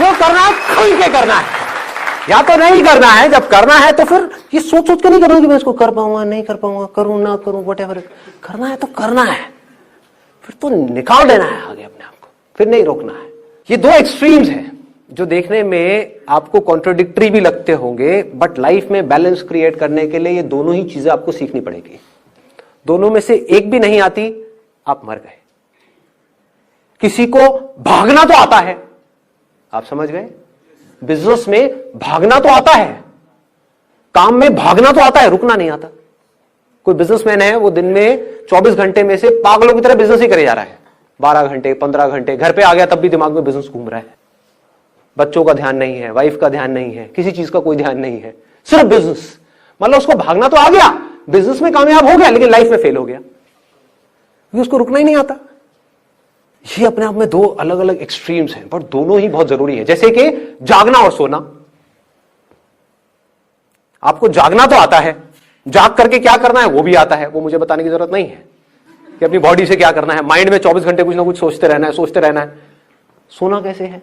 जो करना है खुल के करना है, या तो नहीं करना है। जब करना है तो फिर ये सोच सोच के नहीं करना कि मैं इसको कर पाऊंगा नहीं कर पाऊंगा, करूं ना करूं, व्हाटएवर। करना है तो करना है, फिर तो निकाल देना है आगे अपने आप को, फिर नहीं रोकना है। ये दो एक्सट्रीम्स हैं जो देखने में आपको कॉन्ट्रोडिक्टरी भी लगते होंगे, बट लाइफ में बैलेंस क्रिएट करने के लिए ये दोनों ही चीजें आपको सीखनी पड़ेगी। दोनों में से एक भी नहीं आती, आप मर गए। किसी को भागना तो आता है, आप समझ गए? बिजनेस में भागना तो आता है, काम में भागना तो आता है, रुकना नहीं आता। कोई बिजनेसमैन है, वो दिन में 24 घंटे में से पागलों की तरह बिजनेस ही करे जा रहा है, 12 घंटे 15 घंटे। घर पे आ गया तब भी दिमाग में बिजनेस घूम रहा है, बच्चों का ध्यान नहीं है, वाइफ का ध्यान नहीं है, किसी चीज का कोई ध्यान नहीं है, सिर्फ बिजनेस। मतलब उसको भागना तो आ गया, बिजनेस में कामयाब हो गया, लेकिन लाइफ में फेल हो गया, क्योंकि उसको रुकना ही नहीं आता। ये अपने आप में दो अलग अलग एक्सट्रीम्स हैं, पर दोनों ही बहुत जरूरी है। जैसे कि जागना और सोना। आपको जागना तो आता है, जाग करके क्या करना है वो भी आता है, वो मुझे बताने की जरूरत नहीं है कि अपनी बॉडी से क्या करना है। माइंड में 24 घंटे कुछ ना कुछ सोचते रहना है, सोचते रहना है। सोना कैसे है?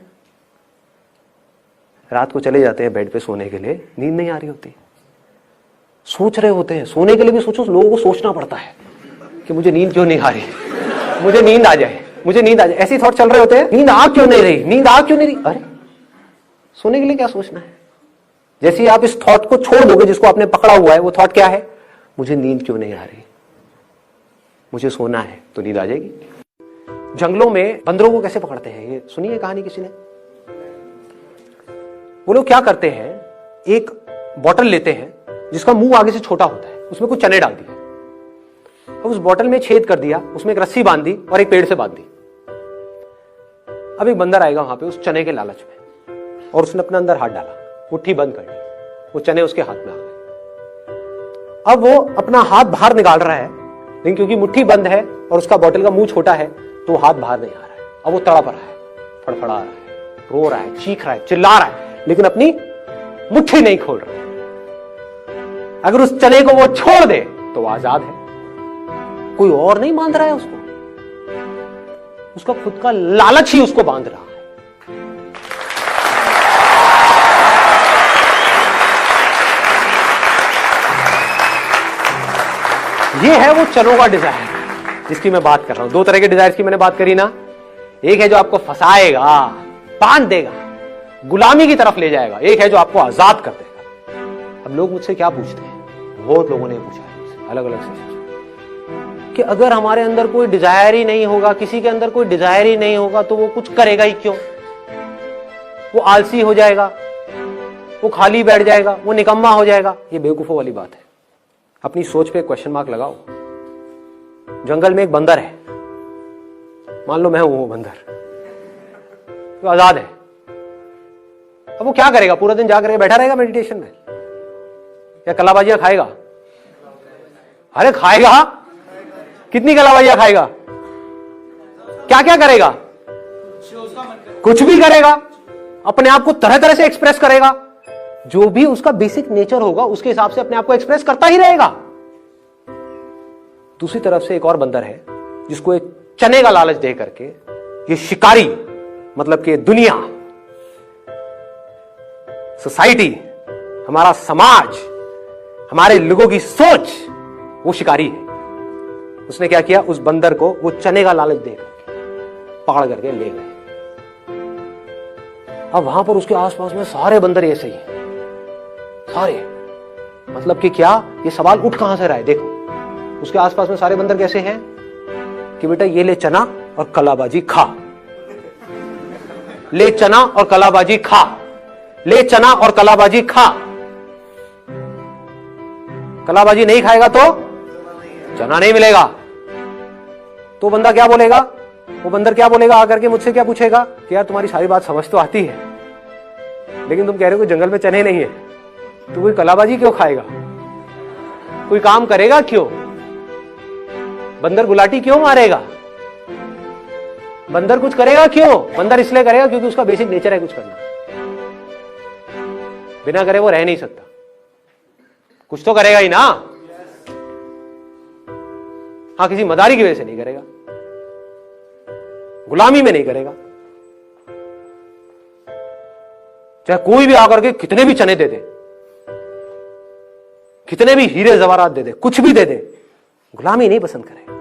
रात को चले जाते हैं बेड पे सोने के लिए, नींद नहीं आ रही होती, सोच रहे होते हैं। सोने के लिए भी सोचो, लोगों को सोचना पड़ता है कि मुझे नींद क्यों नहीं आ रही, मुझे नींद आ जाए, मुझे नींद आ जाए। ऐसे थॉट चल रहे होते हैं, नींद आ क्यों नहीं रही, नींद आ क्यों नहीं रही। अरे सोने के लिए क्या सोचना है? जैसे ही आप इस थॉट को छोड़ दोगे जिसको आपने पकड़ा हुआ है, वो थॉट क्या है? मुझे नींद क्यों नहीं आ रही, मुझे सोना है, तो नींद आ जाएगी। जंगलों में बंदरों को कैसे पकड़ते हैं, ये सुनिए कहानी किसी ने। वो लोग क्या करते हैं, एक बॉटल लेते हैं जिसका मुंह आगे से छोटा होता है, उसमें कुछ चने डाल दिए, और उस बॉटल में छेद कर दिया, उसमें एक रस्सी बांध दी और एक पेड़ से बांध दी। अब एक बंदर आएगा वहां पे उस चने के लालच में, और उसने अपने अंदर हाथ डाला, मुट्ठी बंद कर दी, वो चने उसके हाथ में आ गए। अब वो अपना हाथ बाहर निकाल रहा है, लेकिन क्योंकि मुट्ठी बंद है और उसका बॉटल का मुंह छोटा है, तो हाथ बाहर नहीं आ रहा है। अब वो तड़प रहा है, फड़फड़ा रहा है, रो रहा है, चीख रहा है, चिल्ला रहा है, लेकिन अपनी मुट्ठी नहीं खोल रहा है। अगर उस चने को वो छोड़ दे तो वो आजाद है, कोई और नहीं बांध रहा है उसको, उसका खुद का लालच ही उसको बांध रहा है। ये है वो चनों का डिजायर जिसकी मैं बात कर रहा हूं। दो तरह के डिजायर की मैंने बात करी ना, एक है जो आपको फंसाएगा, बांध देगा, गुलामी की तरफ ले जाएगा, एक है जो आपको आजाद कर देगा। अब लोग मुझसे क्या पूछते हैं, बहुत लोगों ने पूछा है मुझसे अलग अलग से, कि अगर हमारे अंदर कोई डिजायर ही नहीं होगा, किसी के अंदर कोई डिजायर ही नहीं होगा, तो वो कुछ करेगा ही क्यों? वो आलसी हो जाएगा, वो खाली बैठ जाएगा, वो निकम्मा हो जाएगा। ये बेवकूफों वाली बात है। अपनी सोच पे क्वेश्चन मार्क लगाओ। जंगल में एक बंदर है, मान लो मैं हूं वो बंदर, तो आजाद है। अब वो क्या करेगा? पूरा दिन जा करके बैठा रहेगा मेडिटेशन में, या कलाबाजियां खाएगा? अरे खाएगा, कितनी कलाबाजियां खाएगा? क्या क्या करेगा? कुछ भी करेगा, अपने आप को तरह तरह से एक्सप्रेस करेगा, जो भी उसका बेसिक नेचर होगा उसके हिसाब से अपने आप को एक्सप्रेस करता ही रहेगा। दूसरी तरफ से एक और बंदर है जिसको एक चने का लालच दे करके ये शिकारी, मतलब कि दुनिया, सोसाइटी, हमारा समाज, हमारे लोगों की सोच, वो शिकारी है। उसने क्या किया, उस बंदर को वो चने का लालच दे करके पकड़ करके ले गए। अब वहां पर उसके आसपास में सारे बंदर ऐसे ही हैं, सारे। मतलब कि क्या, ये सवाल उठ कहां से रहा है? देखो उसके आसपास में सारे बंदर कैसे हैं कि बेटा ये ले चना और कलाबाजी खा, ले चना और कलाबाजी खा, ले चना और कलाबाजी खा। कलाबाजी नहीं खाएगा तो चना नहीं मिलेगा। तो बंदा क्या बोलेगा, वो बंदर क्या बोलेगा आकर के मुझसे, क्या पूछेगा कि यार तुम्हारी सारी बात समझ तो आती है, लेकिन तुम कह रहे हो कि जंगल में चने नहीं है, तो कोई कलाबाजी क्यों खाएगा, कोई काम करेगा क्यों, बंदर गुलाटी क्यों मारेगा, बंदर कुछ करेगा क्यों? बंदर इसलिए करेगा क्योंकि उसका बेसिक नेचर है कुछ करना, बिना करे वो रह नहीं सकता, कुछ तो करेगा ही ना। हाँ, किसी मदारी की वजह से नहीं करेगा, गुलामी में नहीं करेगा। चाहे कोई भी आकर के कितने भी चने दे दे, कितने भी हीरे जवाहरात दे दे, कुछ भी दे दे, गुलामी नहीं पसंद करेगा।